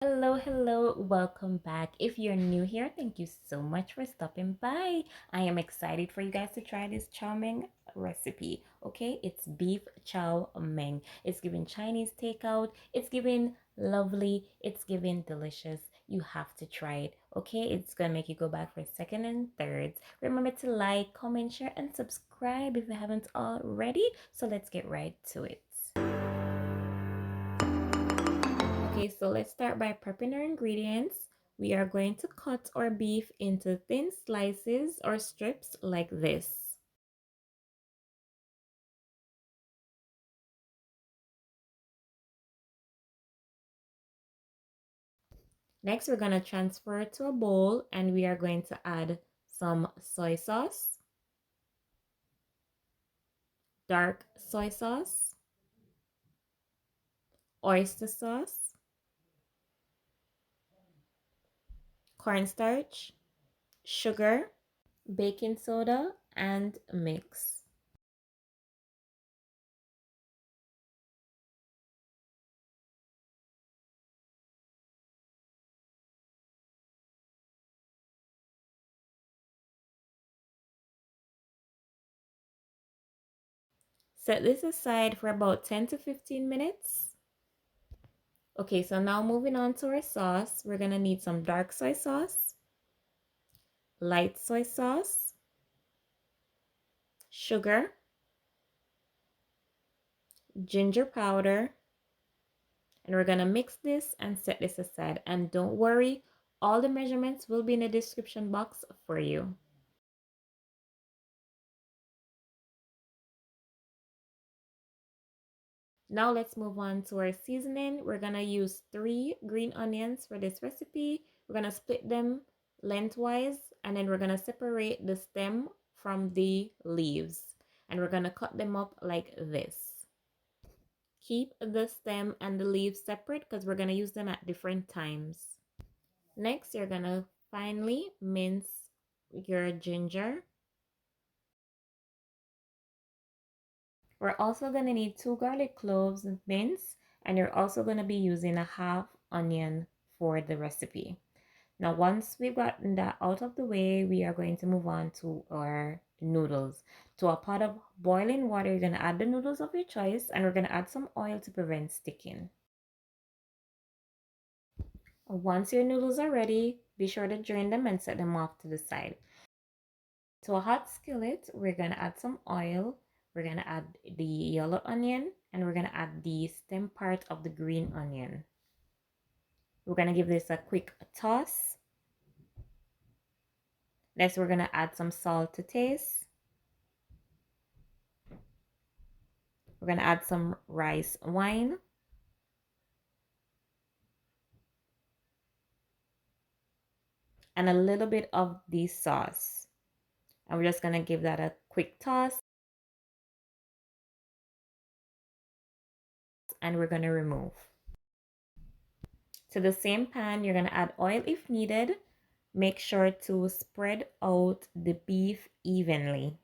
Hello, welcome back. If you're new here, thank you so much for stopping by. I am excited for you guys to try this chow mein recipe. Okay, it's beef chow mein. It's giving Chinese takeout, it's giving lovely, it's giving delicious. You have to try it. Okay, it's gonna make you go back for second and thirds. Remember to like, comment, share, and subscribe if you haven't already. So let's get right to it. Okay, so let's start by prepping our ingredients. We are going to cut our beef into thin slices or strips like this. Next, we're going to transfer it to a bowl and we are going to add some soy sauce, dark soy sauce, oyster sauce, cornstarch, sugar, baking soda, and mix. Set this aside for about 10 to 15 minutes. Okay, so now moving on to our sauce, we're gonna need some dark soy sauce, light soy sauce, sugar, ginger powder, and we're gonna mix this and set this aside. And don't worry, all the measurements will be in the description box for you. Now let's move on to our seasoning. We're gonna use 3 green onions for this recipe. We're gonna split them lengthwise and then we're gonna separate the stem from the leaves. And we're gonna cut them up like this. Keep the stem and the leaves separate because we're gonna use them at different times. Next, you're gonna finely mince your ginger. We're also gonna need 2 garlic cloves minced, and you're also gonna be using a half onion for the recipe. Now, once we've gotten that out of the way, we are going to move on to our noodles. To a pot of boiling water, you're gonna add the noodles of your choice, and we're gonna add some oil to prevent sticking. Once your noodles are ready, be sure to drain them and set them off to the side. To a hot skillet, we're going to add some oil. We're going to add the yellow onion and we're going to add the stem part of the green onion. We're going to give this a quick toss. Next, we're going to add some salt to taste. We're going to add some rice wine. And a little bit of the sauce. And we're just going to give that a quick toss. And we're going to remove. To the same pan, you're going to add oil if needed. Make sure to spread out the beef evenly.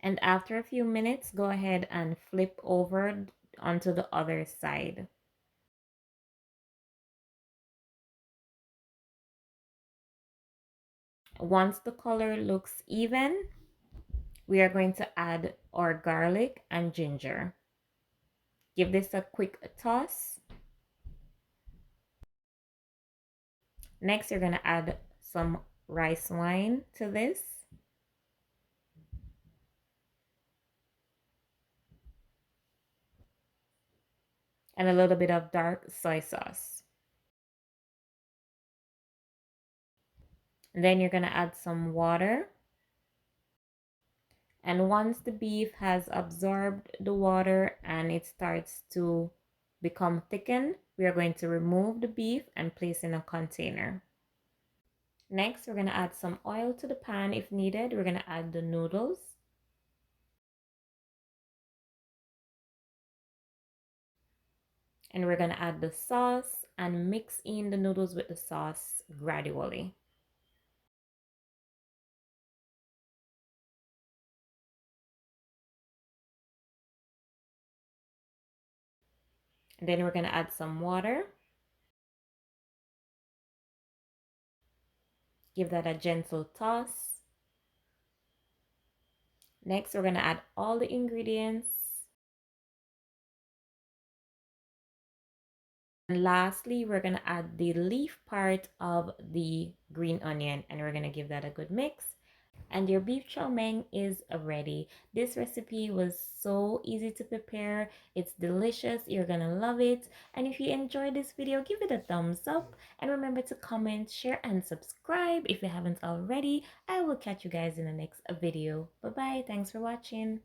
And after a few minutes, go ahead and flip over onto the other side. Once the color looks even, we are going to add our garlic and ginger. Give this a quick toss. Next, you're going to add some rice wine to this. And a little bit of dark soy sauce. And then you're going to add some water. And once the beef has absorbed the water and it starts to become thickened, we are going to remove the beef and place in a container. Next, we're going to add some oil to the pan if needed. We're going to add the noodles. And we're going to add the sauce and mix in the noodles with the sauce gradually. And then we're going to add some water. Give that a gentle toss. Next, we're going to add all the ingredients. And lastly, we're going to add the leaf part of the green onion, and we're going to give that a good mix. And your beef chow mein is ready. This recipe was so easy to prepare. It's delicious. You're gonna love it. And if you enjoyed this video, give it a thumbs up. And remember to comment, share, and subscribe if you haven't already. I will catch you guys in the next video. Bye bye. Thanks for watching.